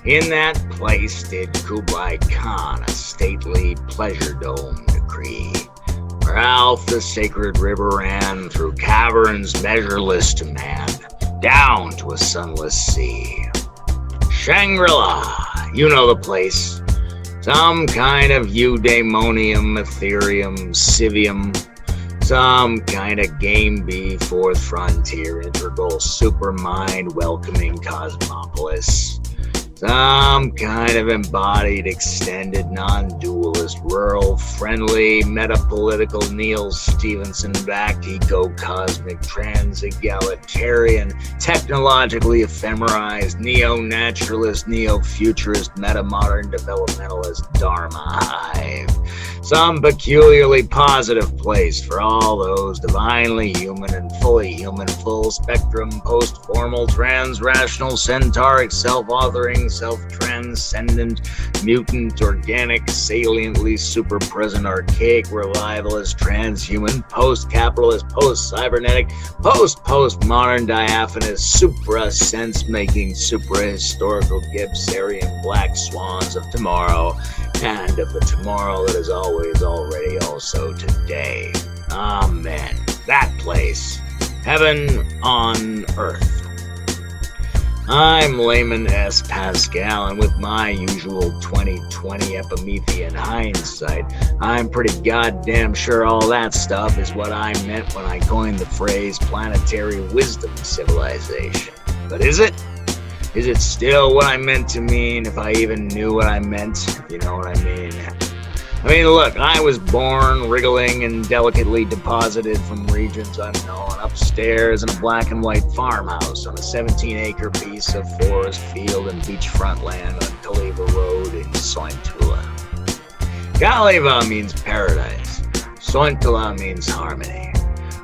In that place did Kublai Khan a stately pleasure dome decree, where Alf the sacred river ran through caverns measureless to man, down to a sunless sea. Shangri-La, you know the place. Some kind of eudaimonium, ethereum, civium, some kind of game bee, fourth frontier, integral supermind, welcoming cosmopolis. Some kind of embodied, extended, non-dualist, rural-friendly, metapolitical, Neil Stephenson-backed, eco-cosmic, trans-egalitarian, technologically ephemerized, neo-naturalist, neo-futurist, metamodern, developmentalist Dharma hive. Some peculiarly positive place for all those divinely human and fully human, full-spectrum, post-formal, trans-rational, centauric, self-authoring, self-transcendent, mutant, organic, saliently super-present, archaic, revivalist, transhuman, post-capitalist, post-cybernetic, post-postmodern, diaphanous, supra-sense-making, supra-historical Gibbsarian black swans of tomorrow, and of the tomorrow that is always, already, also today. Amen. That place. Heaven on earth. I'm Layman Pascal, and with my usual 20/20 Epimethean hindsight, I'm pretty goddamn sure all that stuff is what I meant when I coined the phrase planetary wisdom civilization. But is it? Is it still what I meant to mean, if I even knew what I meant, if you know what I mean? I mean, look, I was born, wriggling and delicately deposited from regions unknown, upstairs in a black and white farmhouse on a 17-acre piece of forest, field, and beachfront land on Kaleva Road in Sointula. Kaleva means paradise. Sointula means harmony.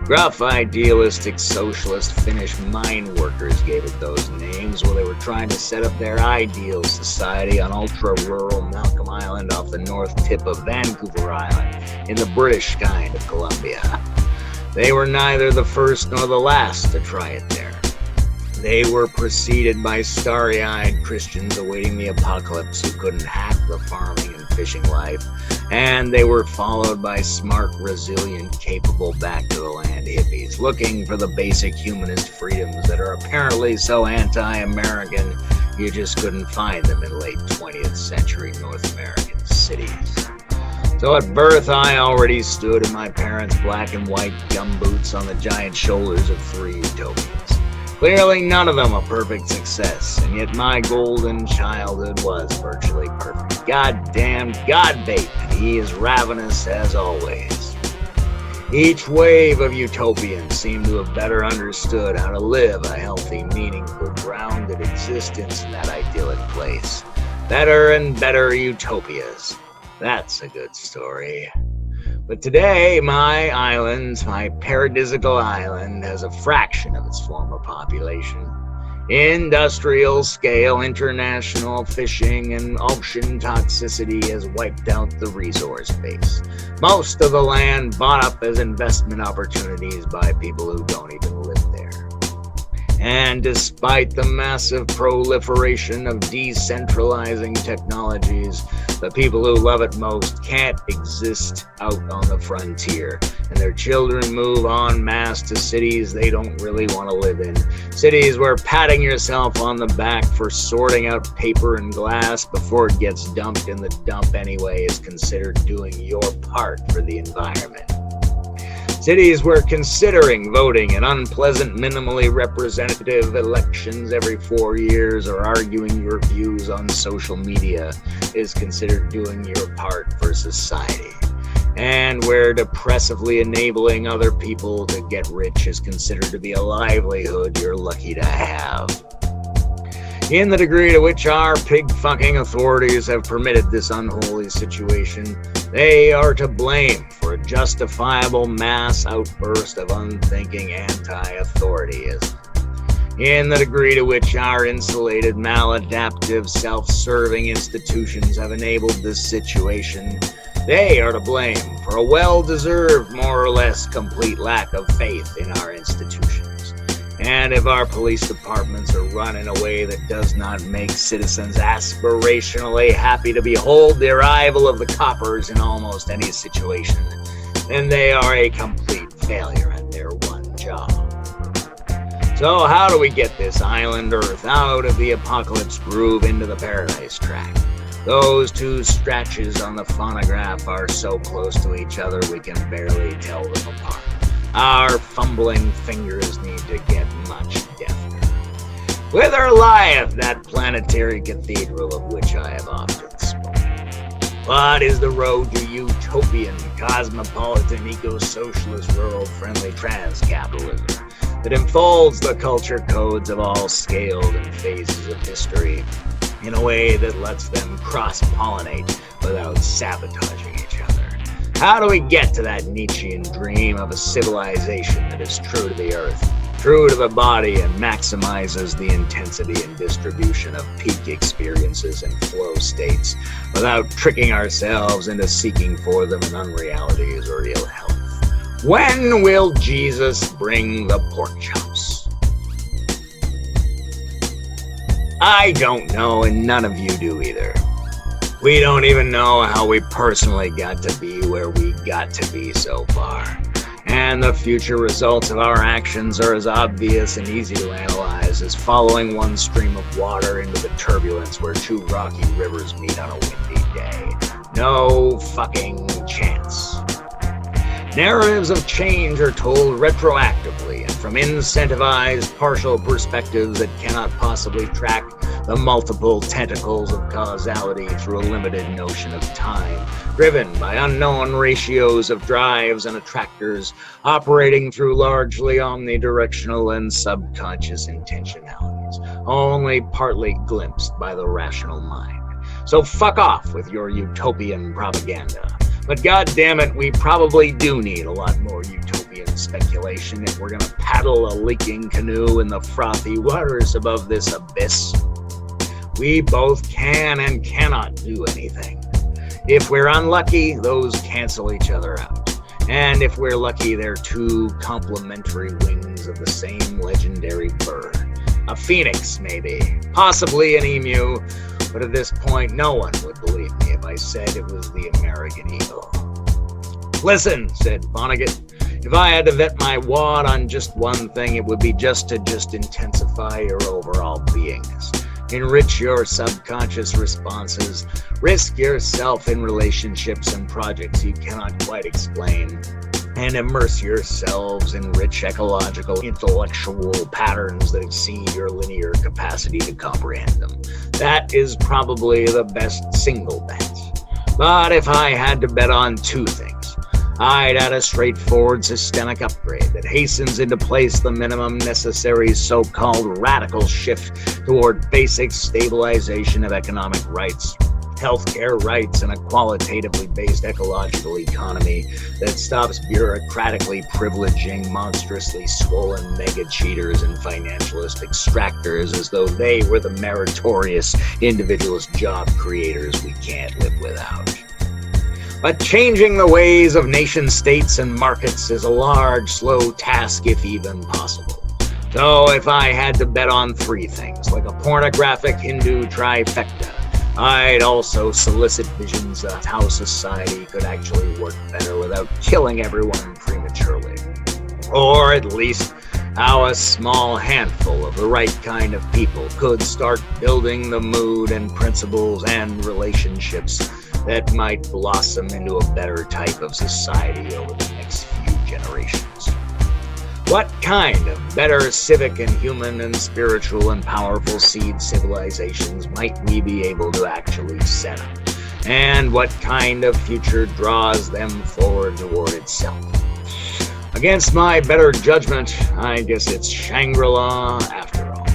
Gruff, idealistic, socialist Finnish mine workers gave it those names while they were trying to set up their ideal society on ultra-rural Malcolm Island off the north tip of Vancouver Island in the British kind of Columbia. They were neither the first nor the last to try it there. They were preceded by starry-eyed Christians awaiting the apocalypse who couldn't hack the farming and fishing life, and they were followed by smart, resilient, capable back-to-the-land hippies looking for the basic humanist freedoms that are apparently so anti-American you just couldn't find them in late 20th century North American cities. So at birth, I already stood in my parents' black and white gumboots on the giant shoulders of 3 utopias. Clearly none of them a perfect success, and yet my golden childhood was virtually perfect. Goddamn God-bait, and he is ravenous as always. Each wave of utopians seemed to have better understood how to live a healthy, meaningful, grounded existence in that idyllic place. Better and better utopias. That's a good story. But today, my island, my paradisical island, has a fraction of its former population. Industrial scale, international fishing, and ocean toxicity has wiped out the resource base. Most of the land bought up as investment opportunities by people who don't even live there. And despite the massive proliferation of decentralizing technologies, the people who love it most can't exist out on the frontier, and their children move en masse to cities they don't really want to live in. Cities where patting yourself on the back for sorting out paper and glass before it gets dumped in the dump anyway is considered doing your part for the environment. Cities where considering voting in unpleasant, minimally representative elections every 4 years or arguing your views on social media is considered doing your part for society. And where depressively enabling other people to get rich is considered to be a livelihood you're lucky to have. In the degree to which our pig-fucking authorities have permitted this unholy situation, they are to blame for a justifiable mass outburst of unthinking anti-authorityism. In the degree to which our insulated, maladaptive, self-serving institutions have enabled this situation, they are to blame for a well-deserved, more or less complete lack of faith in our institutions. And if our police departments are run in a way that does not make citizens aspirationally happy to behold the arrival of the coppers in almost any situation, then they are a complete failure at their one job. So how do we get this island Earth out of the apocalypse groove into the paradise track? Those two scratches on the phonograph are so close to each other we can barely tell them apart. Our fumbling fingers need to get much defter. Whither lieth that planetary cathedral of which I have often spoken? What is the road to utopian, cosmopolitan, eco-socialist, rural-friendly trans-capitalism that enfolds the culture codes of all scales and phases of history in a way that lets them cross-pollinate without sabotaging each other? How do we get to that Nietzschean dream of a civilization that is true to the earth, true to the body, and maximizes the intensity and distribution of peak experiences and flow states without tricking ourselves into seeking for them in unrealities or ill health? When will Jesus bring the pork chops? I don't know, and none of you do either. We don't even know how we personally got to be where we got to be so far. And the future results of our actions are as obvious and easy to analyze as following one stream of water into the turbulence where two rocky rivers meet on a windy day. No fucking chance. Narratives of change are told retroactively and from incentivized partial perspectives that cannot possibly track the multiple tentacles of causality through a limited notion of time, driven by unknown ratios of drives and attractors operating through largely omnidirectional and subconscious intentionalities, only partly glimpsed by the rational mind. So fuck off with your utopian propaganda. But goddammit, we probably do need a lot more utopian speculation if we're gonna paddle a leaking canoe in the frothy waters above this abyss. We both can and cannot do anything. If we're unlucky, those cancel each other out. And if we're lucky, they're two complementary wings of the same legendary bird. A phoenix, maybe. Possibly an emu. But at this point, no one would believe me if I said it was the American eagle. Listen, said Vonnegut, if I had to vet my wad on just one thing, it would be just to intensify your overall beingness. Enrich your subconscious responses. Risk yourself in relationships and projects you cannot quite explain. And immerse yourselves in rich ecological, intellectual patterns that exceed your linear capacity to comprehend them. That is probably the best single bet. But if I had to bet on two things, I'd add a straightforward systemic upgrade that hastens into place the minimum necessary so-called radical shift toward basic stabilization of economic rights, healthcare rights, and a qualitatively based ecological economy that stops bureaucratically privileging monstrously swollen mega cheaters and financialist extractors as though they were the meritorious individualist job creators we can't live without. But changing the ways of nation states and markets is a large, slow task, if even possible. So if I had to bet on three things, like a pornographic Hindu trifecta, I'd also solicit visions of how society could actually work better without killing everyone prematurely. Or at least how a small handful of the right kind of people could start building the mood and principles and relationships that might blossom into a better type of society over the next few generations. What kind of better civic and human and spiritual and powerful seed civilizations might we be able to actually set up? And what kind of future draws them forward toward itself? Against my better judgment, I guess it's Shangri-La after all.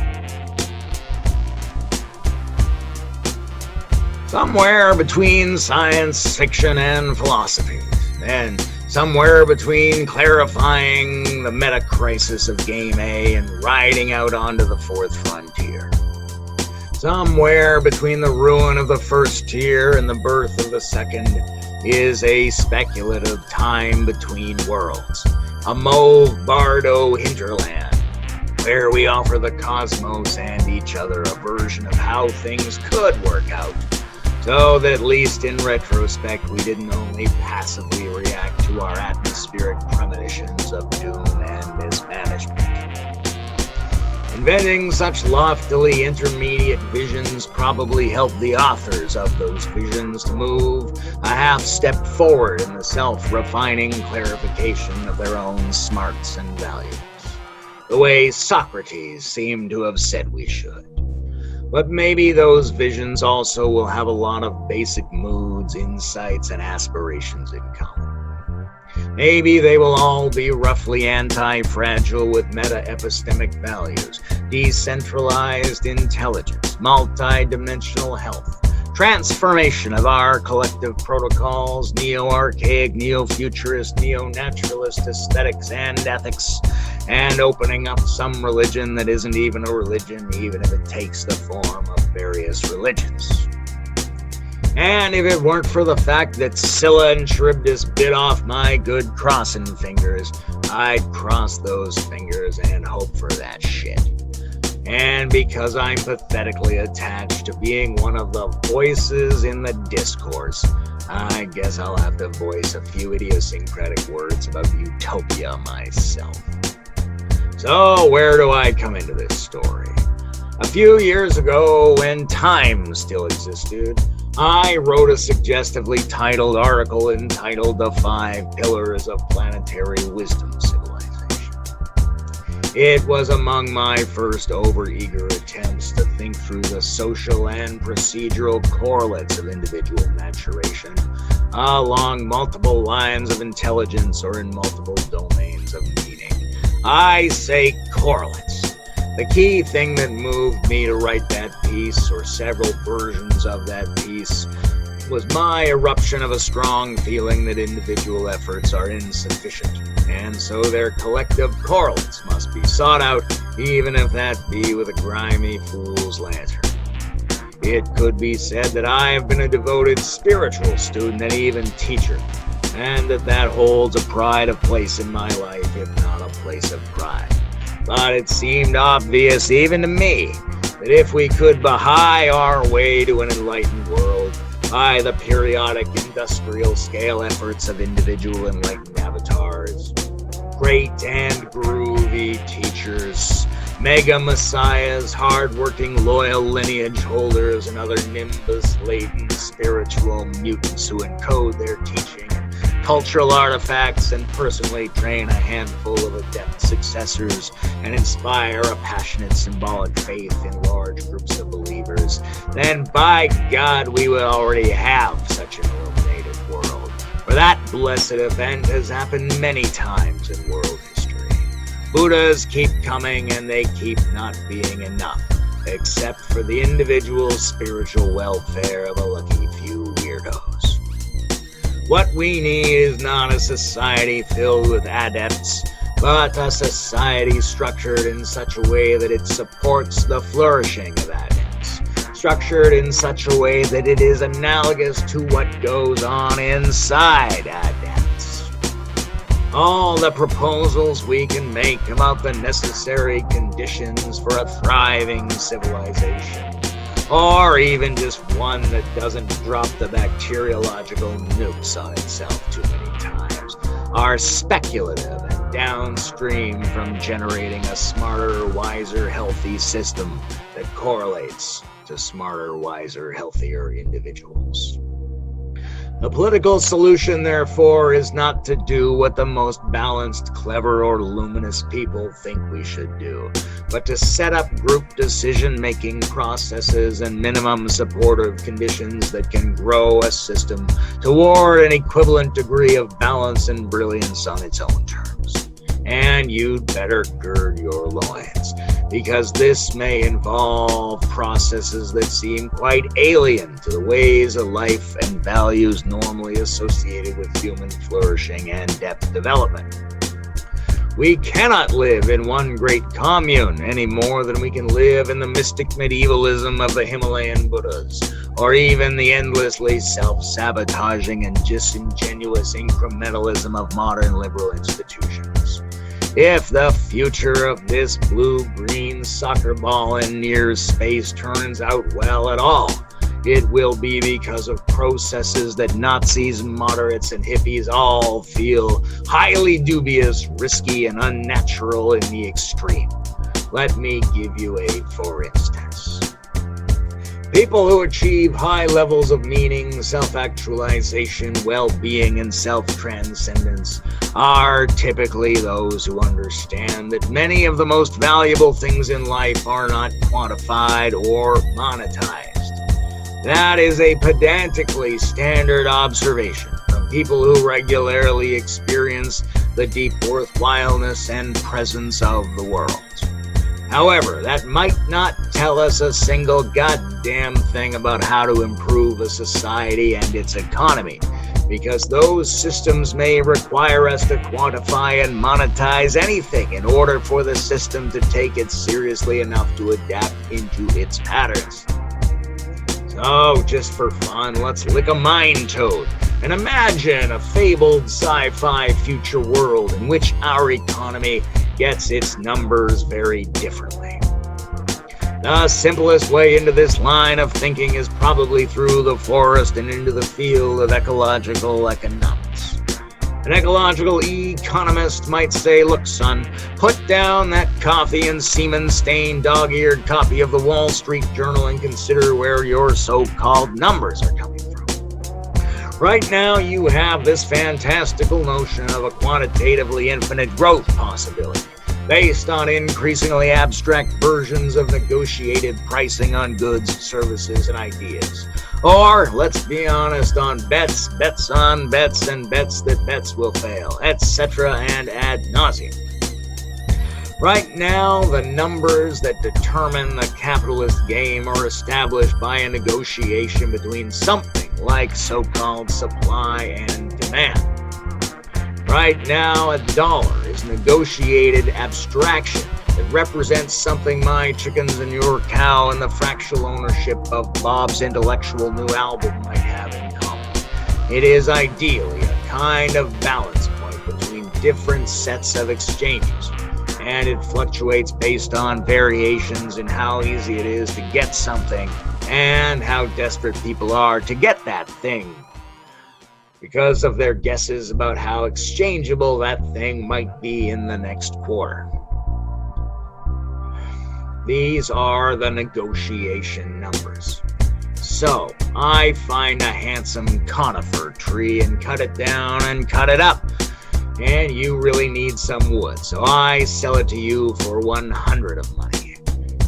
Somewhere between science fiction and philosophy, and somewhere between clarifying the meta-crisis of Game A and riding out onto the fourth frontier. Somewhere between the ruin of the first tier and the birth of the second is a speculative time between worlds, a Mauve Bardo hinterland. where we offer the cosmos and each other a version of how things could work out, so that at least in retrospect we didn't only passively react to our atmospheric premonitions of doom and mismanagement. Inventing such loftily intermediate visions probably helped the authors of those visions to move a half step forward in the self-refining clarification of their own smarts and values, the way Socrates seemed to have said we should. But maybe those visions also will have a lot of basic moods, insights, and aspirations in common. Maybe they will all be roughly anti-fragile with meta-epistemic values, decentralized intelligence, multi-dimensional health, transformation of our collective protocols, neo-archaic, neo-futurist, neo-naturalist aesthetics and ethics, and opening up some religion that isn't even a religion, even if it takes the form of various religions. And if it weren't for the fact that Scylla and Charybdis bit off my good crossing fingers, I'd cross those fingers and hope for that shit. And because I'm pathetically attached to being one of the voices in the discourse, I guess I'll have to voice a few idiosyncratic words about Utopia myself. So where do I come into this story? A few years ago, when time still existed, I wrote a suggestively titled article entitled The 5 Pillars of Planetary Wisdom Civilization. It was among my first overeager attempts to think through the social and procedural correlates of individual maturation along multiple lines of intelligence or in multiple domains of meaning. I say correlates. The key thing that moved me to write that piece, or several versions of that piece, was my eruption of a strong feeling that individual efforts are insufficient, and so their collective correlates must be sought out, even if that be with a grimy fool's lantern. It could be said that I have been a devoted spiritual student and even teacher, and that holds a pride of place in my life, if not a place of pride. But it seemed obvious even to me that if we could Baha'i our way to an enlightened world by the periodic industrial scale efforts of individual enlightened avatars, great and groovy teachers, mega messiahs, hard-working loyal lineage holders, and other nimbus-laden spiritual mutants who encode their teaching cultural artifacts and personally train a handful of adept successors and inspire a passionate symbolic faith in large groups of believers, then by God we would already have such an illuminated world. For that blessed event has happened many times in world history. Buddhas keep coming and they keep not being enough, except for the individual spiritual welfare of a lucky few weirdos. What we need is not a society filled with adepts, but a society structured in such a way that it supports the flourishing of adepts, structured in such a way that it is analogous to what goes on inside adepts. All the proposals we can make about the necessary conditions for a thriving civilization, or even just one that doesn't drop the bacteriological nukes on itself too many times, are speculative and downstream from generating a smarter, wiser, healthy system that correlates to smarter, wiser, healthier individuals. The political solution, therefore, is not to do what the most balanced, clever, or luminous people think we should do, but to set up group decision-making processes and minimum supportive conditions that can grow a system toward an equivalent degree of balance and brilliance on its own terms. And you'd better gird your loins, because this may involve processes that seem quite alien to the ways of life and values normally associated with human flourishing and depth development. We cannot live in one great commune any more than we can live in the mystic medievalism of the Himalayan Buddhas, or even the endlessly self-sabotaging and disingenuous incrementalism of modern liberal institutions. If the future of this blue-green soccer ball in near space turns out well at all, it will be because of processes that Nazis and moderates and hippies all feel highly dubious, risky, and unnatural in the extreme. Let me give you a for instance. People who achieve high levels of meaning, self-actualization, well-being, and self-transcendence are typically those who understand that many of the most valuable things in life are not quantified or monetized. That is a pedantically standard observation from people who regularly experience the deep worthwhileness and presence of the world. However, that might not tell us a single goddamn thing about how to improve a society and its economy, because those systems may require us to quantify and monetize anything in order for the system to take it seriously enough to adapt into its patterns. So, just for fun, let's lick a mind toad and imagine a fabled sci-fi future world in which our economy gets its numbers very differently. The simplest way into this line of thinking is probably through the forest and into the field of ecological economics. An ecological economist might say, look, son, put down that coffee and semen-stained dog-eared copy of the Wall Street Journal and consider where your so-called numbers are coming from. Right now, you have this fantastical notion of a quantitatively infinite growth possibility, based on increasingly abstract versions of negotiated pricing on goods, services, and ideas. Or, let's be honest, on bets, bets on bets, and bets that bets will fail, etc. and ad nauseum. Right now, the numbers that determine the capitalist game are established by a negotiation between something like so-called supply and demand. Right now, a dollar is negotiated abstraction that represents something my chickens and your cow and the fractional ownership of Bob's intellectual new album might have in common. It is ideally a kind of balance point between different sets of exchanges, and it fluctuates based on variations in how easy it is to get something and how desperate people are to get that thing, because of their guesses about how exchangeable that thing might be in the next quarter. These are the negotiation numbers. So, I find a handsome conifer tree and cut it down and cut it up. And you really need some wood, so I sell it to you for 100 of money.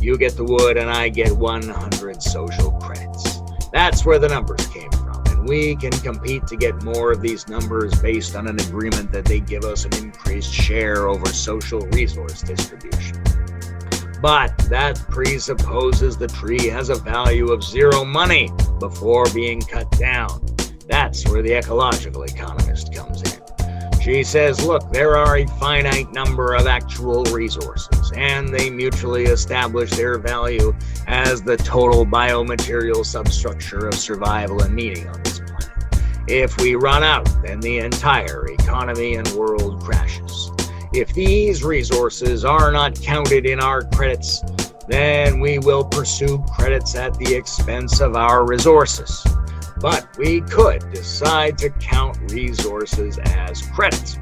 You get the wood and I get 100 social credits. That's where the numbers came from, and we can compete to get more of these numbers based on an agreement that they give us an increased share over social resource distribution. But that presupposes the tree has a value of 0 money before being cut down. That's where the ecological economist comes in. She says, look, there are a finite number of actual resources, and they mutually establish their value as the total biomaterial substructure of survival and meaning on this planet. If we run out, then the entire economy and world crashes. If these resources are not counted in our credits, then we will pursue credits at the expense of our resources. But we could decide to count resources as credits.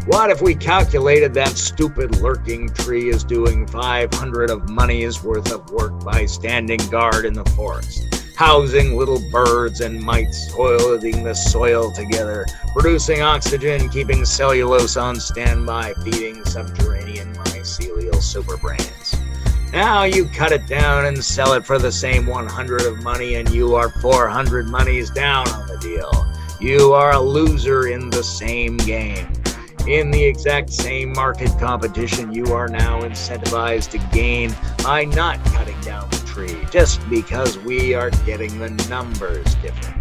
What if we calculated that stupid lurking tree is doing 500 of money's worth of work by standing guard in the forest, housing little birds and mites, holding the soil together, producing oxygen, keeping cellulose on standby, feeding subterranean mycelial superbrains. Now you cut it down and sell it for the same 100 of money, and you are 400 monies down on the deal. You are a loser in the same game. In the exact same market competition, you are now incentivized to gain by not cutting down the tree, just because we are getting the numbers differently.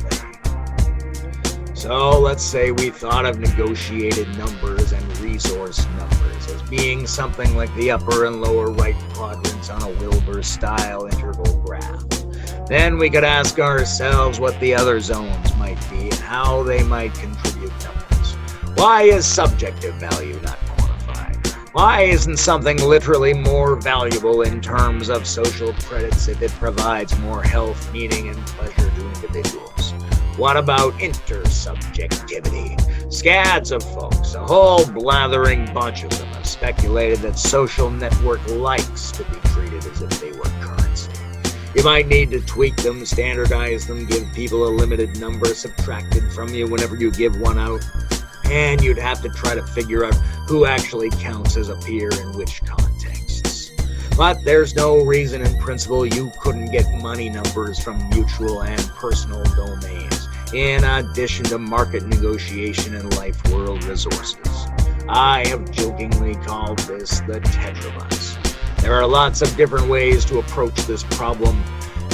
So let's say we thought of negotiated numbers and resource numbers as being something like the upper and lower right quadrants on a Wilbur-style interval graph. Then we could ask ourselves what the other zones might be and how they might contribute numbers. Why is subjective value not quantified? Why isn't something literally more valuable in terms of social credits if it provides more health, meaning, and pleasure to individuals? What about intersubjectivity? Scads of folks, a whole blathering bunch of them, have speculated that social network likes to be treated as if they were currency. You might need to tweak them, standardize them, give people a limited number subtracted from you whenever you give one out. And you'd have to try to figure out who actually counts as a peer in which contexts. But there's no reason in principle you couldn't get money numbers from mutual and personal domains, in addition to market negotiation and life world resources. I have jokingly called this the tetrabus. There are lots of different ways to approach this problem,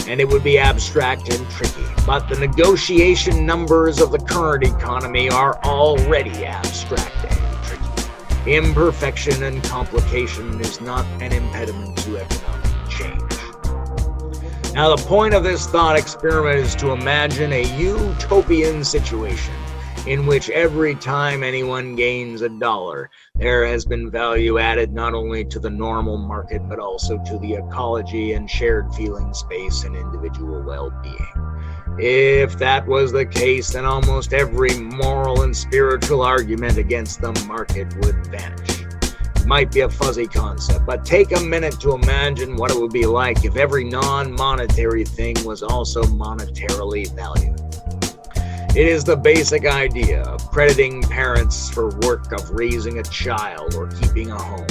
and it would be abstract and tricky. But the negotiation numbers of the current economy are already abstract and tricky. Imperfection and complication is not an impediment to economic change. Now, the point of this thought experiment is to imagine a utopian situation in which every time anyone gains $1, there has been value added not only to the normal market, but also to the ecology and shared feeling space and individual well-being. If that was the case, then almost every moral and spiritual argument against the market would vanish. It might be a fuzzy concept, but take a minute to imagine what it would be like if every non-monetary thing was also monetarily valued. It is the basic idea of crediting parents for work of raising a child or keeping a home.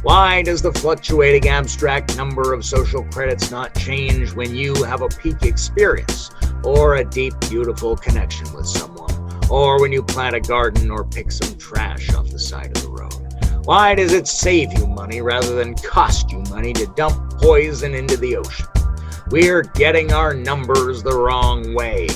Why does the fluctuating abstract number of social credits not change when you have a peak experience, or a deep, beautiful connection with someone, or when you plant a garden or pick some trash off the side of the road? Why does it save you money rather than cost you money to dump poison into the ocean? We're getting our numbers the wrong way.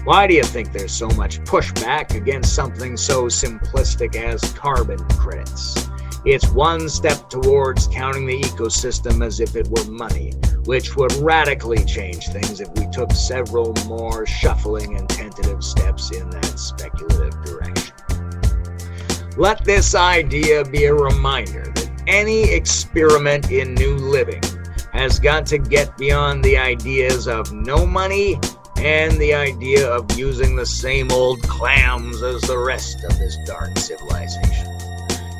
Why do you think there's so much pushback against something so simplistic as carbon credits? It's one step towards counting the ecosystem as if it were money, which would radically change things if we took several more shuffling and tentative steps in that speculative direction. Let this idea be a reminder that any experiment in new living has got to get beyond the ideas of no money and the idea of using the same old clams as the rest of this dark civilization.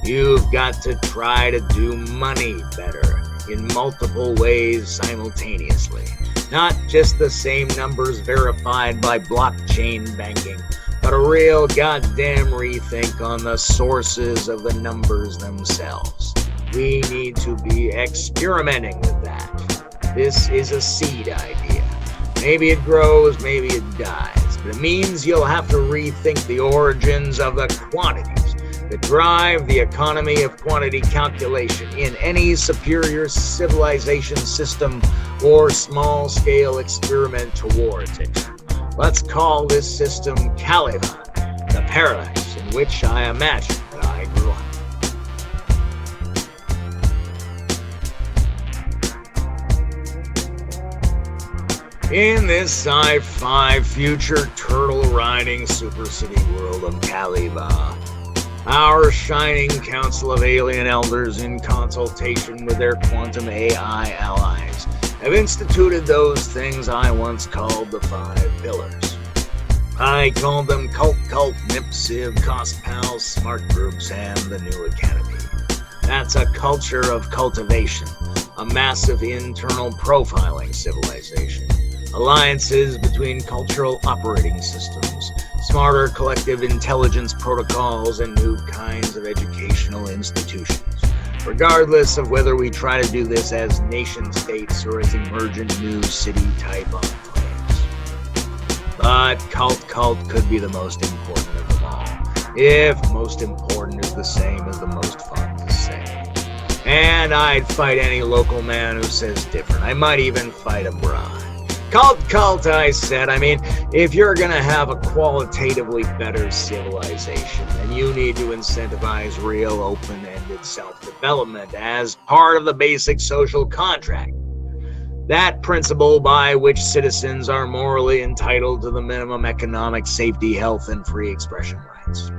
You've got to try to do money better in multiple ways simultaneously. Not just the same numbers verified by blockchain banking, but a real goddamn rethink on the sources of the numbers themselves. We need to be experimenting with that. This is a seed idea. Maybe it grows, maybe it dies, but it means you'll have to rethink the origins of the quantities that drive the economy of quantity calculation in any superior civilization system or small-scale experiment towards it. Let's call this system Kaleva, the paradise in which I imagine that I grew up. In this sci-fi future turtle-riding super city world of Kaleva, our shining council of alien elders, in consultation with their quantum AI allies, have instituted those things I once called the 5 pillars. I called them Cult, NIPSIV, COSPAL, Smart Groups, and the New Academy. That's a culture of cultivation, a massive internal profiling civilization, alliances between cultural operating systems, smarter collective intelligence protocols, and new kinds of educational institutions, regardless of whether we try to do this as nation-states or as emergent new city-type enclaves. But cult could be the most important of them all, if most important is the same as the most fun to say. And I'd fight any local man who says different. I might even fight a bride. Cult, I said. I mean, if you're going to have a qualitatively better civilization, then you need to incentivize real open-ended self-development as part of the basic social contract. That principle by which citizens are morally entitled to the minimum economic safety, health, and free expression rights.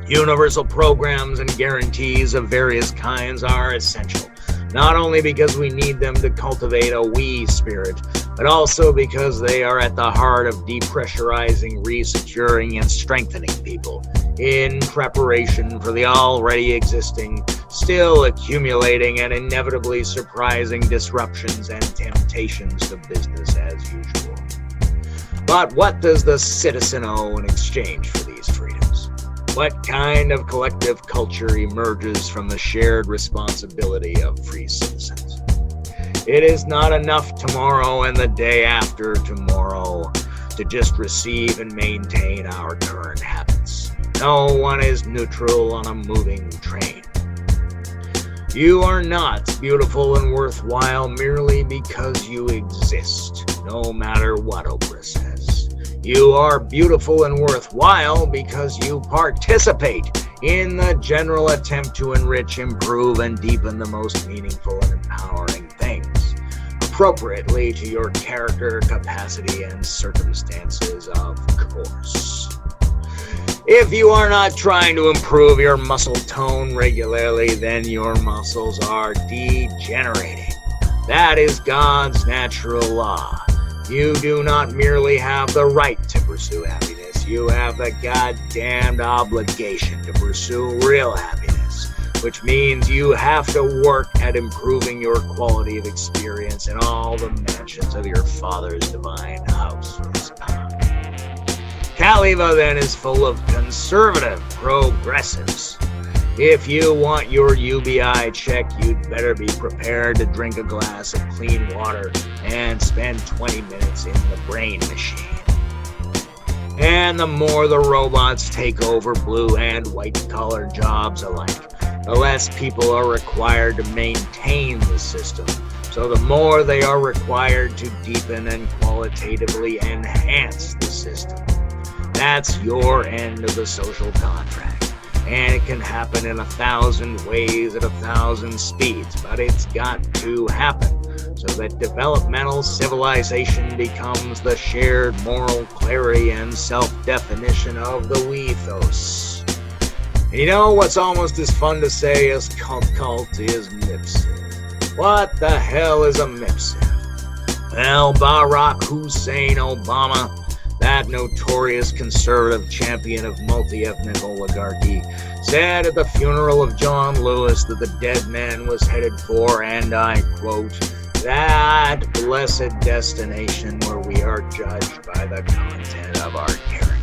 Universal programs and guarantees of various kinds are essential, not only because we need them to cultivate a we spirit, but also because they are at the heart of depressurizing, resecuring, and strengthening people in preparation for the already existing, still accumulating, and inevitably surprising disruptions and temptations to business as usual. But what does the citizen owe in exchange for these freedoms? What kind of collective culture emerges from the shared responsibility of free citizens? It is not enough tomorrow and the day after tomorrow to just receive and maintain our current habits. No one is neutral on a moving train. You are not beautiful and worthwhile merely because you exist, no matter what Oprah says. You are beautiful and worthwhile because you participate in the general attempt to enrich, improve, and deepen the most meaningful and empowering things, appropriately to your character, capacity, and circumstances, of course. If you are not trying to improve your muscle tone regularly, then your muscles are degenerating. That is God's natural law. You do not merely have the right to pursue happiness, you have the goddamned obligation to pursue real happiness, which means you have to work at improving your quality of experience in all the mansions of your Father's divine house. Kaleva then is full of conservative progressives. If you want your UBI check, you'd better be prepared to drink a glass of clean water and spend 20 minutes in the brain machine. And the more the robots take over blue and white-collar jobs alike, the less people are required to maintain the system. So the more they are required to deepen and qualitatively enhance the system. That's your end of the social contract. And it can happen in 1,000 ways at 1,000 speeds, but it's got to happen so that developmental civilization becomes the shared moral clarity and self-definition of the ethos. And you know what's almost as fun to say as cult is MIPSIV. What the hell is a MIPSIV? Well, Barack Hussein Obama, that notorious conservative champion of multi-ethnic oligarchy, said at the funeral of John Lewis that the dead man was headed for, and I quote, that blessed destination where we are judged by the content of our character.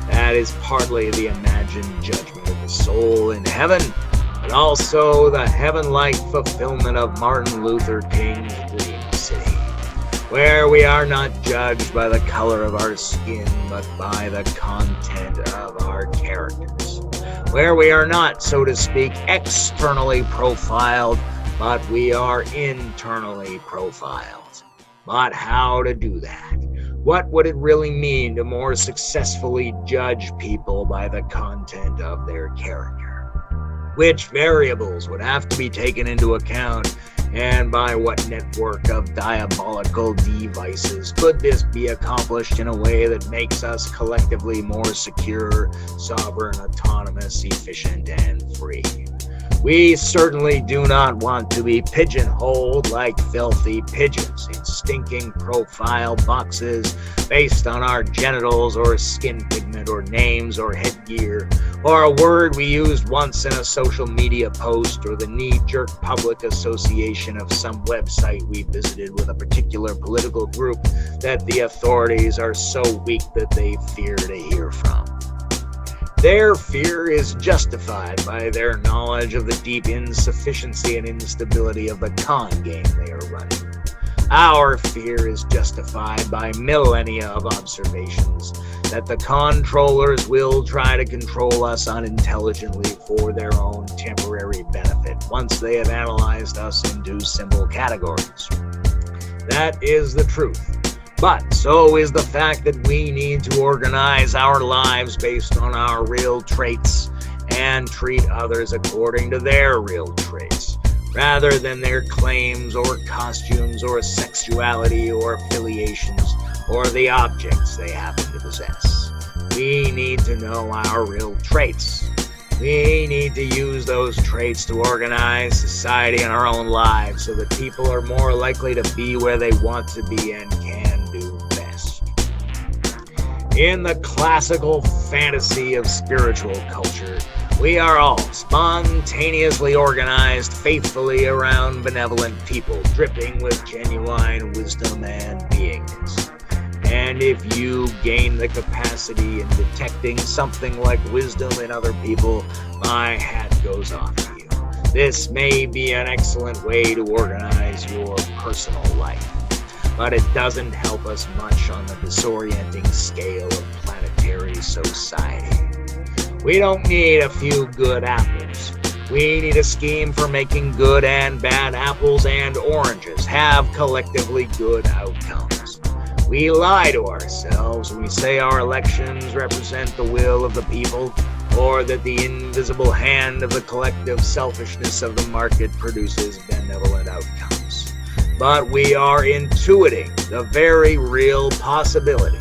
That is partly the imagined judgment of the soul in heaven, but also the heaven-like fulfillment of Martin Luther King's dream city, where we are not judged by the color of our skin, but by the content of our characters, where we are not, so to speak, externally profiled, but we are internally profiled. But how to do that? What would it really mean to more successfully judge people by the content of their character? Which variables would have to be taken into account, and by what network of diabolical devices could this be accomplished in a way that makes us collectively more secure, sovereign, autonomous, efficient, and free? We certainly do not want to be pigeonholed like filthy pigeons in stinking profile boxes based on our genitals or skin pigment or names or headgear or a word we used once in a social media post or the knee-jerk public association of some website we visited with a particular political group that the authorities are so weak that they fear to hear from. Their fear is justified by their knowledge of the deep insufficiency and instability of the con game they are running. Our fear is justified by millennia of observations that the controllers will try to control us unintelligently for their own temporary benefit once they have analyzed us into simple categories. That is the truth. But so is the fact that we need to organize our lives based on our real traits and treat others according to their real traits, rather than their claims or costumes or sexuality or affiliations or the objects they happen to possess. we need to know our real traits. We need to use those traits to organize society and our own lives so that people are more likely to be where they want to be and can do best. In the classical fantasy of spiritual culture, we are all spontaneously organized faithfully around benevolent people, dripping with genuine wisdom and beingness. And if you gain the capacity in detecting something like wisdom in other people, my hat goes off to you. This may be an excellent way to organize your personal life, but it doesn't help us much on the disorienting scale of planetary society. We don't need a few good apples. We need a scheme for making good and bad apples and oranges have collectively good outcomes. We lie to ourselves when we say our elections represent the will of the people, or that the invisible hand of the collective selfishness of the market produces benevolent outcomes. But we are intuiting the very real possibility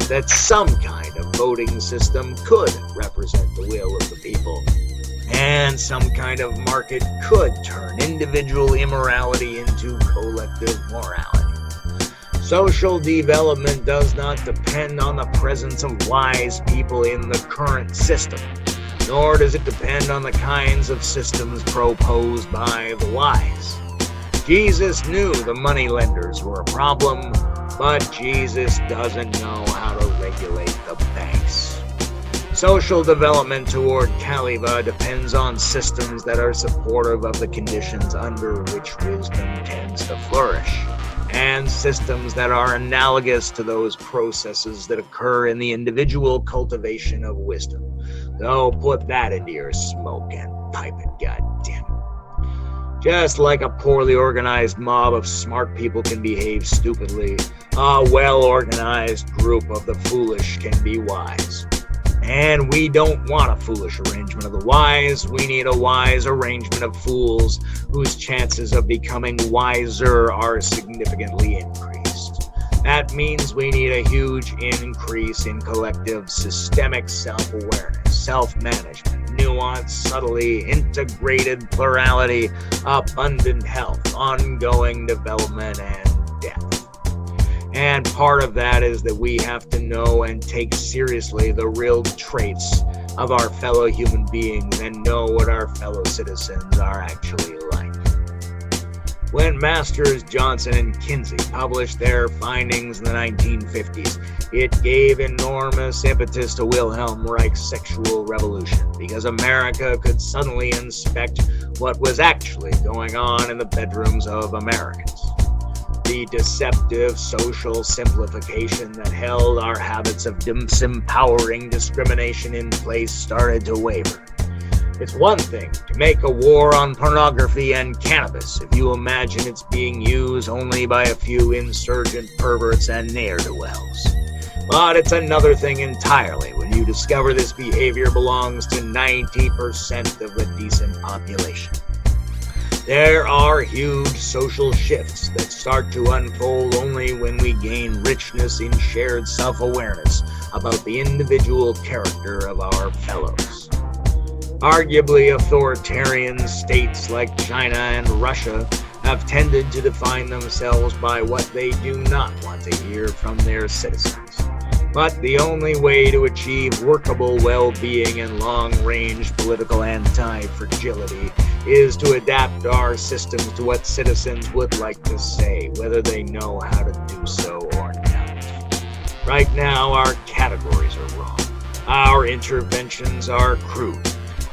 that some kind of voting system could represent the will of the people, and some kind of market could turn individual immorality into collective morality. Social development does not depend on the presence of wise people in the current system, nor does it depend on the kinds of systems proposed by the wise. Jesus knew the moneylenders were a problem, but Jesus doesn't know how to regulate the banks. Social development toward Kaleva depends on systems that are supportive of the conditions under which wisdom tends to flourish, and systems that are analogous to those processes that occur in the individual cultivation of wisdom. So put that into your smoke and pipe it, goddammit. Just like a poorly organized mob of smart people can behave stupidly, a well-organized group of the foolish can be wise. And we don't want a foolish arrangement of the wise. We need a wise arrangement of fools whose chances of becoming wiser are significantly increased. That means we need a huge increase in collective systemic self-awareness, self-management, nuance, subtlety, integrated plurality, abundant health, ongoing development, and depth. And part of that is that we have to know and take seriously the real traits of our fellow human beings and know what our fellow citizens are actually like. When Masters, Johnson, and Kinsey published their findings in the 1950s, it gave enormous impetus to Wilhelm Reich's sexual revolution, because America could suddenly inspect what was actually going on in the bedrooms of Americans. The deceptive social simplification that held our habits of disempowering discrimination in place started to waver. It's one thing to make a war on pornography and cannabis if you imagine it's being used only by a few insurgent perverts and ne'er-do-wells. But it's another thing entirely when you discover this behavior belongs to 90% of the decent population. There are huge social shifts that start to unfold only when we gain richness in shared self-awareness about the individual character of our fellows. Arguably, authoritarian states like China and Russia have tended to define themselves by what they do not want to hear from their citizens. But the only way to achieve workable well-being and long-range political anti-fragility is to adapt our systems to what citizens would like to say, whether they know how to do so or not. Right now, our categories are wrong. Our interventions are crude.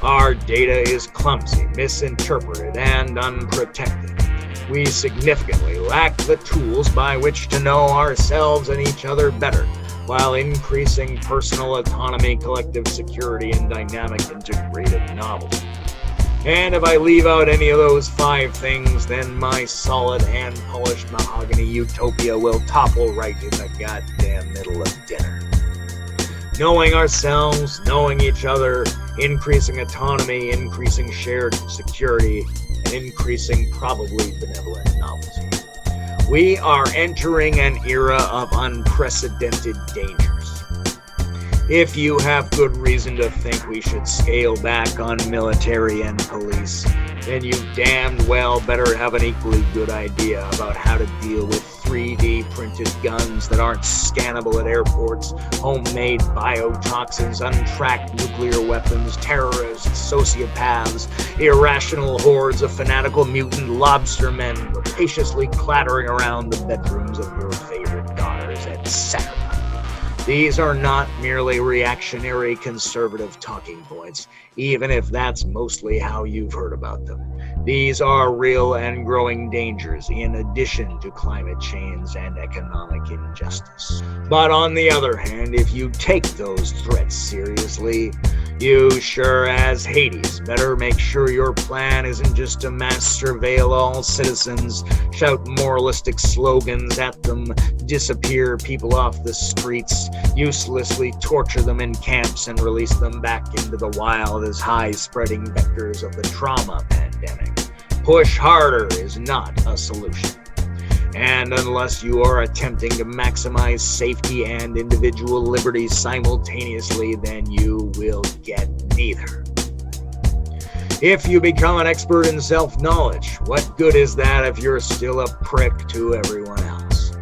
Our data is clumsy, misinterpreted, and unprotected. We significantly lack the tools by which to know ourselves and each other better, while increasing personal autonomy, collective security, and dynamic integrative novelty. And if I leave out any of those 5 things, then my solid hand-polished mahogany utopia will topple right in the goddamn middle of dinner. Knowing ourselves, knowing each other, increasing autonomy, increasing shared security, and increasing probably benevolent novelty. We are entering an era of unprecedented dangers. If you have good reason to think we should scale back on military and police, then you damned well better have an equally good idea about how to deal with 3D printed guns that aren't scannable at airports, homemade biotoxins, untracked nuclear weapons, terrorists, sociopaths, irrational hordes of fanatical mutant lobstermen rapaciously clattering around the bedrooms of your favorite daughters, etc. These are not merely reactionary conservative talking points, even if that's mostly how you've heard about them. These are real and growing dangers in addition to climate change and economic injustice. But on the other hand, if you take those threats seriously, you sure as Hades better make sure your plan isn't just to mass surveil all citizens, shout moralistic slogans at them, disappear people off the streets, uselessly torture them in camps, and release them back into the wild as high-spreading vectors of the trauma pandemic. Push harder is not a solution. And unless you are attempting to maximize safety and individual liberty simultaneously, then you will get neither. If you become an expert in self-knowledge, what good is that if you're still a prick to everyone else?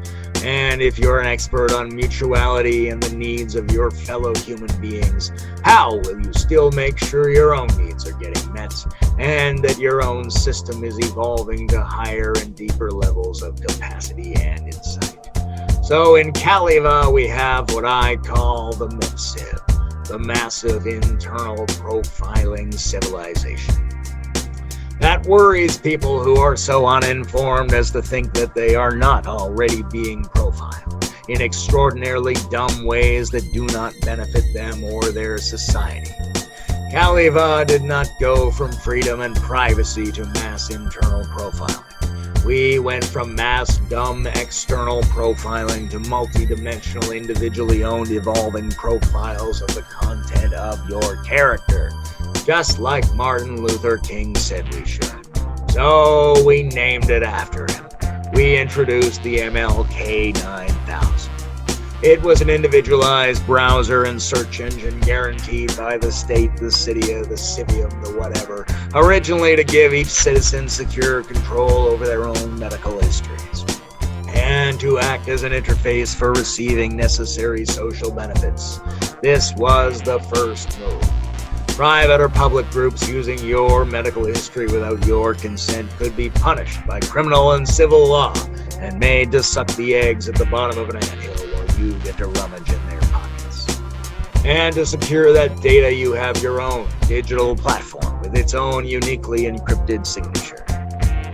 And if you're an expert on mutuality and the needs of your fellow human beings, how will you still make sure your own needs are getting met and that your own system is evolving to higher and deeper levels of capacity and insight? So in Kaleva, we have what I call the MIPCIV, the Massive Internal Profiling Civilization. That worries people who are so uninformed as to think that they are not already being profiled in extraordinarily dumb ways that do not benefit them or their society. Kaleva did not go from freedom and privacy to mass internal profiling. We went from mass dumb external profiling to multi-dimensional individually owned evolving profiles of the content of your character, just like Martin Luther King said we should. So we named it after him. We introduced the MLK 9000. It was an individualized browser and search engine guaranteed by the state, the city, the civium, the whatever, originally to give each citizen secure control over their own medical histories, and to act as an interface for receiving necessary social benefits. This was the first move. Private or public groups using your medical history without your consent could be punished by criminal and civil law and made to suck the eggs at the bottom of an anthill while you get to rummage in their pockets. And to secure that data, you have your own digital platform with its own uniquely encrypted signature.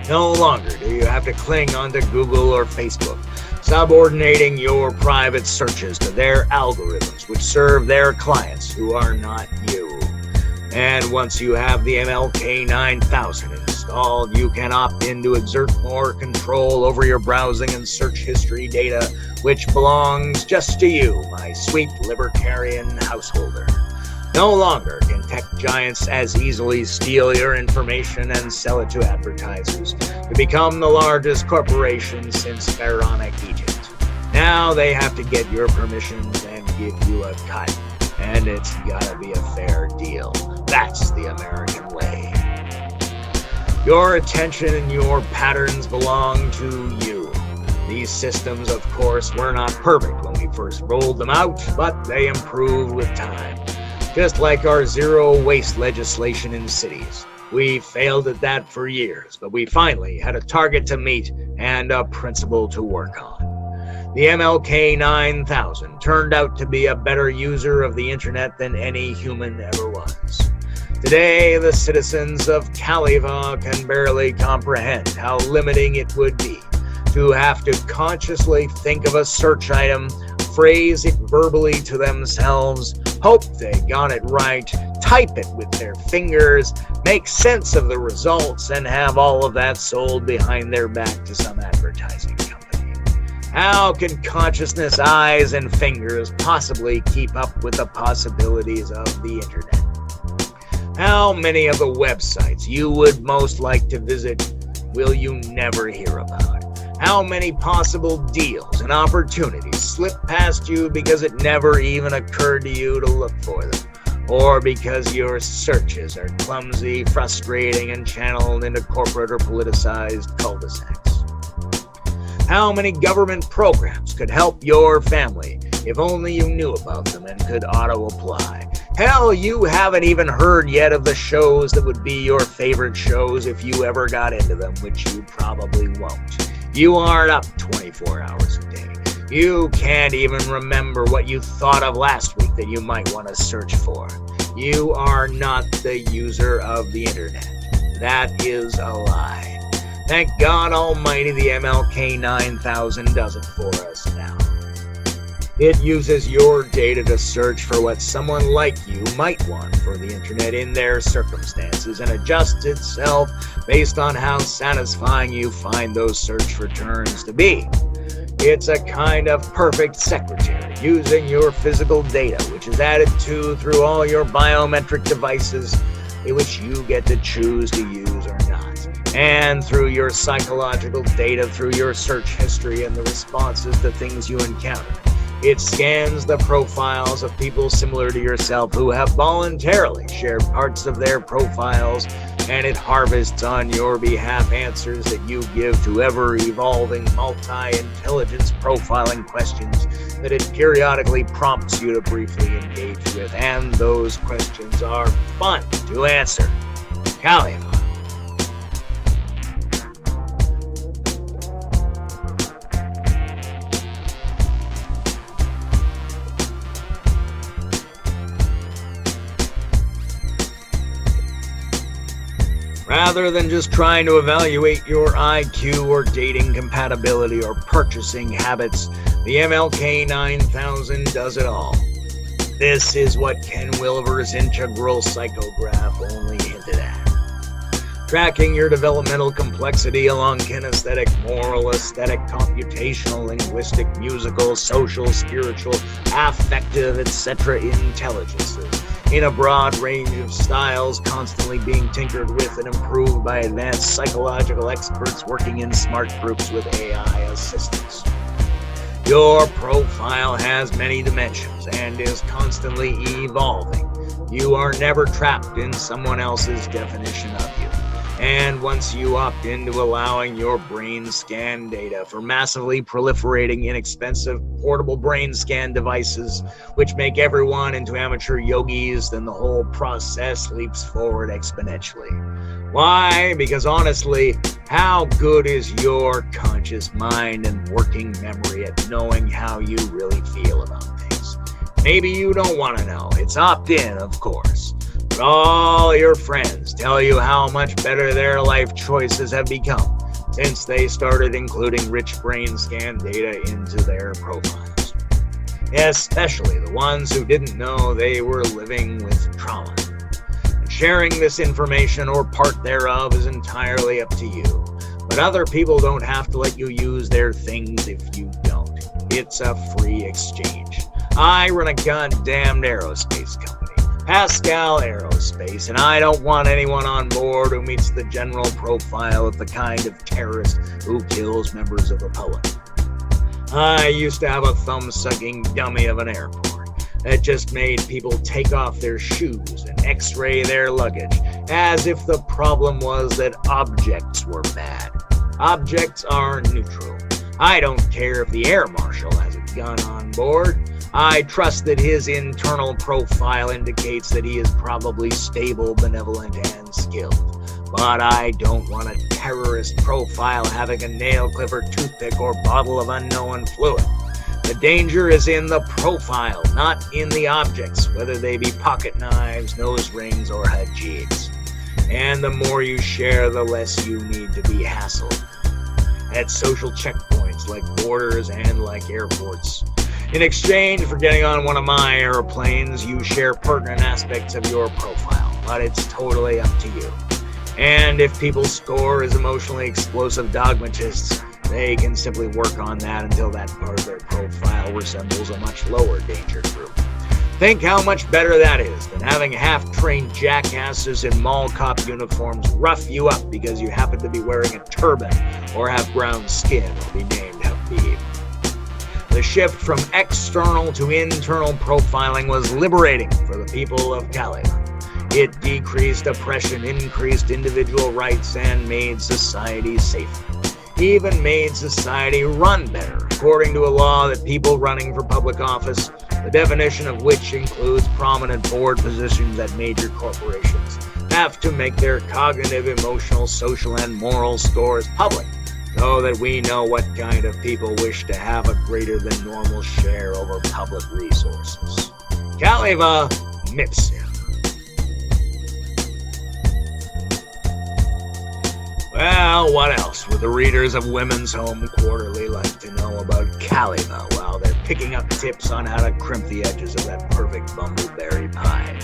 No longer do you have to cling onto Google or Facebook, subordinating your private searches to their algorithms which serve their clients who are not you. And once you have the MLK 9000 installed, you can opt in to exert more control over your browsing and search history data, which belongs just to you, my sweet libertarian householder. No longer can tech giants as easily steal your information and sell it to advertisers to become the largest corporation since pharaonic Egypt. Now they have to get your permissions and give you a cut. And it's gotta be a fair deal. That's the American way. Your attention and your patterns belong to you. These systems, of course, were not perfect when we first rolled them out, but they improved with time. Just like our zero waste legislation in cities. We failed at that for years, but we finally had a target to meet and a principle to work on. The MLK 9000 turned out to be a better user of the internet than any human ever was. Today, the citizens of Kaleva can barely comprehend how limiting it would be to have to consciously think of a search item, phrase it verbally to themselves, hope they got it right, type it with their fingers, make sense of the results, and have all of that sold behind their back to some advertising company. How can consciousness, eyes, and fingers possibly keep up with the possibilities of the internet? How many of the websites you would most like to visit will you never hear about? How many possible deals and opportunities slip past you because it never even occurred to you to look for them, or because your searches are clumsy, frustrating, and channeled into corporate or politicized cul-de-sacs? How many government programs could help your family if only you knew about them and could auto-apply? Hell, you haven't even heard yet of the shows that would be your favorite shows if you ever got into them, which you probably won't. You aren't up 24 hours a day. You can't even remember what you thought of last week that you might want to search for. You are not the user of the internet. That is a lie. Thank God Almighty the MLK 9000 does it for us now. It uses your data to search for what someone like you might want for the internet in their circumstances and adjusts itself based on how satisfying you find those search returns to be. It's a kind of perfect secretary using your physical data, which is added to through all your biometric devices, which you get to choose to use or not, and through your psychological data through your search history and the responses to things you encounter. It scans the profiles of people similar to yourself who have voluntarily shared parts of their profiles, and it harvests on your behalf answers that you give to ever-evolving multi-intelligence profiling questions that it periodically prompts you to briefly engage with, and those questions are fun to answer. Kaleva. Rather than just trying to evaluate your IQ or dating compatibility or purchasing habits, the MLK 9000 does it all. This is what Ken Wilber's integral psychograph only hinted at. Tracking your developmental complexity along kinesthetic, moral, aesthetic, computational, linguistic, musical, social, spiritual, affective, etc. intelligences in a broad range of styles, constantly being tinkered with and improved by advanced psychological experts working in smart groups with AI assistants. Your profile has many dimensions and is constantly evolving. You are never trapped in someone else's definition of you. And once you opt into allowing your brain scan data for massively proliferating inexpensive portable brain scan devices, which make everyone into amateur yogis, then the whole process leaps forward exponentially. Why? Because honestly, how good is your conscious mind and working memory at knowing how you really feel about things? Maybe you don't want to know. It's opt-in, of course. But all your friends tell you how much better their life choices have become since they started including rich brain scan data into their profiles. Especially the ones who didn't know they were living with trauma. And sharing this information or part thereof is entirely up to you. But other people don't have to let you use their things if you don't. It's a free exchange. I run a goddamn aerospace company, Pascal Aerospace, and I don't want anyone on board who meets the general profile of the kind of terrorist who kills members of the public. I used to have a thumb-sucking dummy of an airport that just made people take off their shoes and x-ray their luggage, as if the problem was that objects were bad. Objects are neutral. I don't care if the air marshal has a gun on board. I trust that his internal profile indicates that he is probably stable, benevolent, and skilled. But I don't want a terrorist profile having a nail clipper, toothpick, or bottle of unknown fluid. The danger is in the profile, not in the objects, whether they be pocket knives, nose rings, or hajids. And the more you share, the less you need to be hassled. At social checkpoints like borders and like airports. In exchange for getting on one of my airplanes, you share pertinent aspects of your profile, but it's totally up to you. And if people score as emotionally explosive dogmatists, they can simply work on that until that part of their profile resembles a much lower danger group. Think how much better that is than having half-trained jackasses in mall cop uniforms rough you up because you happen to be wearing a turban or have brown skin or be named Habib. The shift from external to internal profiling was liberating for the people of Kaleva. It decreased oppression, increased individual rights, and made society safer. Even made society run better, according to a law that people running for public office, the definition of which includes prominent board positions at major corporations, have to make their cognitive, emotional, social, and moral scores public, so that we know what kind of people wish to have a greater than normal share over public resources. Kaleva Mipsim. Well, what else would the readers of Women's Home Quarterly like to know about Kaleva while they're picking up tips on how to crimp the edges of that perfect bumbleberry pie?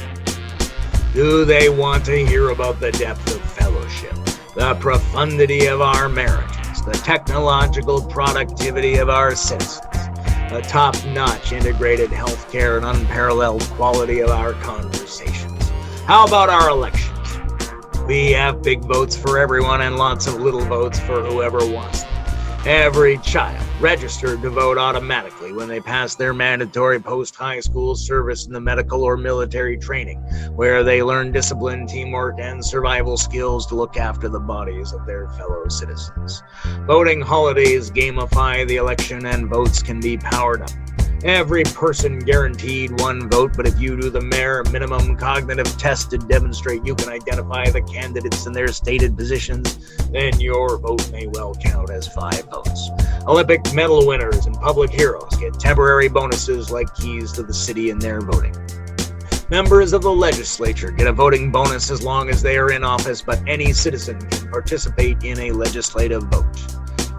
Do they want to hear about the depth of fellowship, the profundity of our marriages, the technological productivity of our citizens, the top-notch integrated healthcare and unparalleled quality of our conversations? How about our elections? We have big votes for everyone and lots of little votes for whoever wants them. Every child registered to vote automatically when they pass their mandatory post-high school service in the medical or military training, where they learn discipline, teamwork, and survival skills to look after the bodies of their fellow citizens. Voting holidays gamify the election and votes can be powered up. Every person guaranteed one vote, but if you do the mere minimum cognitive test to demonstrate you can identify the candidates and their stated positions, then your vote may well count as 5 votes. Olympic medal winners and public heroes get temporary bonuses like keys to the city in their voting. Members of the legislature get a voting bonus as long as they are in office, but any citizen can participate in a legislative vote.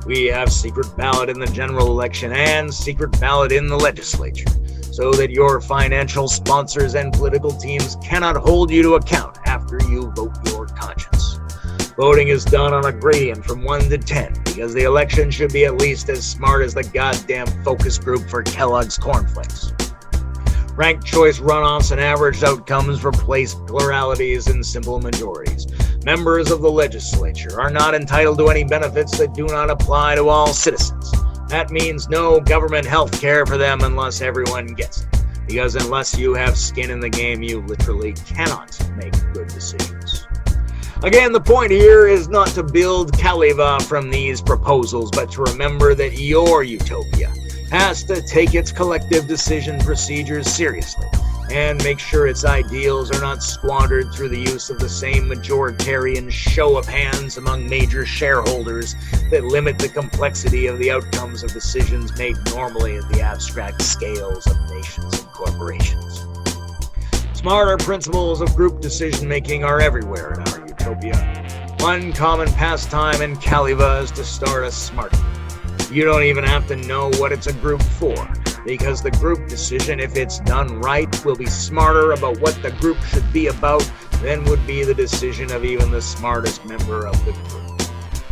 We have secret ballot in the general election and secret ballot in the legislature, so that your financial sponsors and political teams cannot hold you to account after you vote your conscience. Voting is done on a gradient from 1 to 10, because the election should be at least as smart as the goddamn focus group for Kellogg's cornflakes. Ranked choice runoffs and averaged outcomes replace pluralities and simple majorities. Members of the legislature are not entitled to any benefits that do not apply to all citizens. That means no government health care for them unless everyone gets it. Because unless you have skin in the game, you literally cannot make good decisions. Again, the point here is not to build Kaleva from these proposals, but to remember that your utopia has to take its collective decision procedures seriously and make sure its ideals are not squandered through the use of the same majoritarian show of hands among major shareholders that limit the complexity of the outcomes of decisions made normally at the abstract scales of nations and corporations. Smarter principles of group decision-making are everywhere in our utopia. One common pastime in Kaleva is to start a smart group. You don't even have to know what it's a group for, because the group decision, if it's done right, will be smarter about what the group should be about than would be the decision of even the smartest member of the group.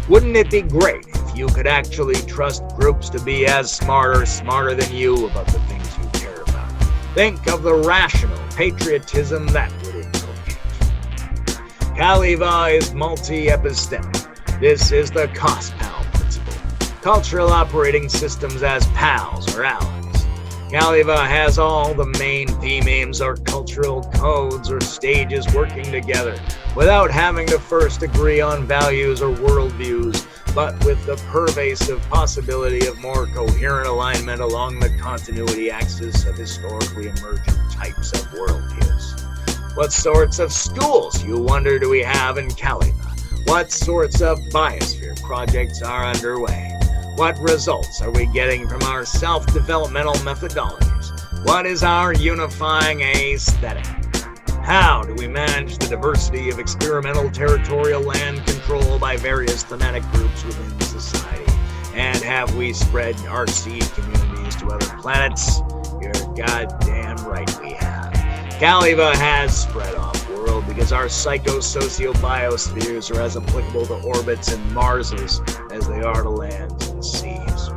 Wouldn't it be great if you could actually trust groups to be as smarter than you about the things you care about? Think of the rational patriotism that would inculcate. Kaleva is multi-epistemic. This is the COSPAL. Cultural operating systems as pals or allies. Kaleva has all the main theme aims or cultural codes or stages working together without having to first agree on values or worldviews, but with the pervasive possibility of more coherent alignment along the continuity axis of historically emergent types of worldviews. What sorts of schools, you wonder, do we have in Kaleva? What sorts of biosphere projects are underway? What results are we getting from our self-developmental methodologies? What is our unifying aesthetic? How do we manage the diversity of experimental territorial land control by various thematic groups within society? And have we spread our seed communities to other planets? You're goddamn right we have. Kaleva has spread off-world because our psychosocial-biospheres are as applicable to orbits and Marses as they are to lands and seas.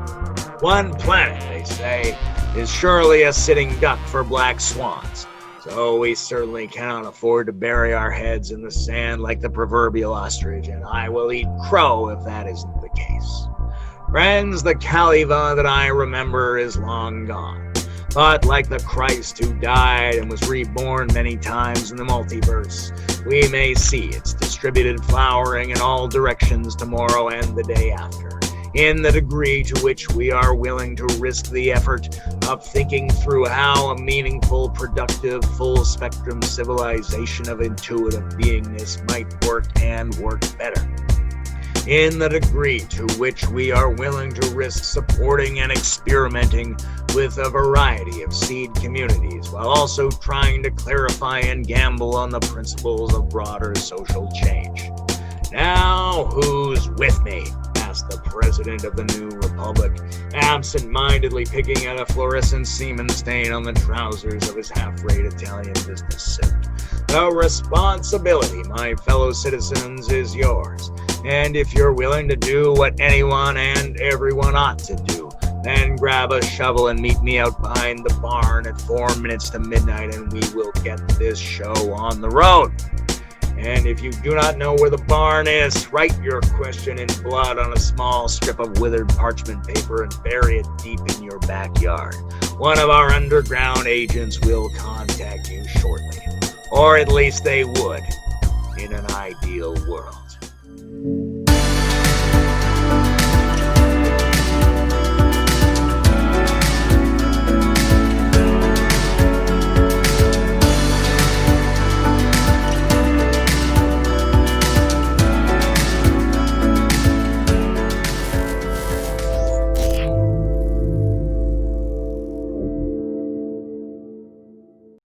One planet, they say, is surely a sitting duck for black swans. So we certainly cannot afford to bury our heads in the sand like the proverbial ostrich, and I will eat crow if that isn't the case. Friends, the Kaleva that I remember is long gone. But like the Christ who died and was reborn many times in the multiverse, we may see its distributed flowering in all directions tomorrow and the day after, in the degree to which we are willing to risk the effort of thinking through how a meaningful, productive, full-spectrum civilization of intuitive beingness might work and work better. In the degree to which we are willing to risk supporting and experimenting with a variety of seed communities, while also trying to clarify and gamble on the principles of broader social change. Now, who's with me? Asked the president of the new republic, absent-mindedly picking at a fluorescent semen stain on the trousers of his half-rate Italian business suit. The responsibility, my fellow citizens, is yours. And if you're willing to do what anyone and everyone ought to do, then grab a shovel and meet me out behind the barn at 4 minutes to midnight, and we will get this show on the road. And if you do not know where the barn is, write your question in blood on a small strip of withered parchment paper and bury it deep in your backyard. One of our underground agents will contact you shortly. Or at least they would, in an ideal world.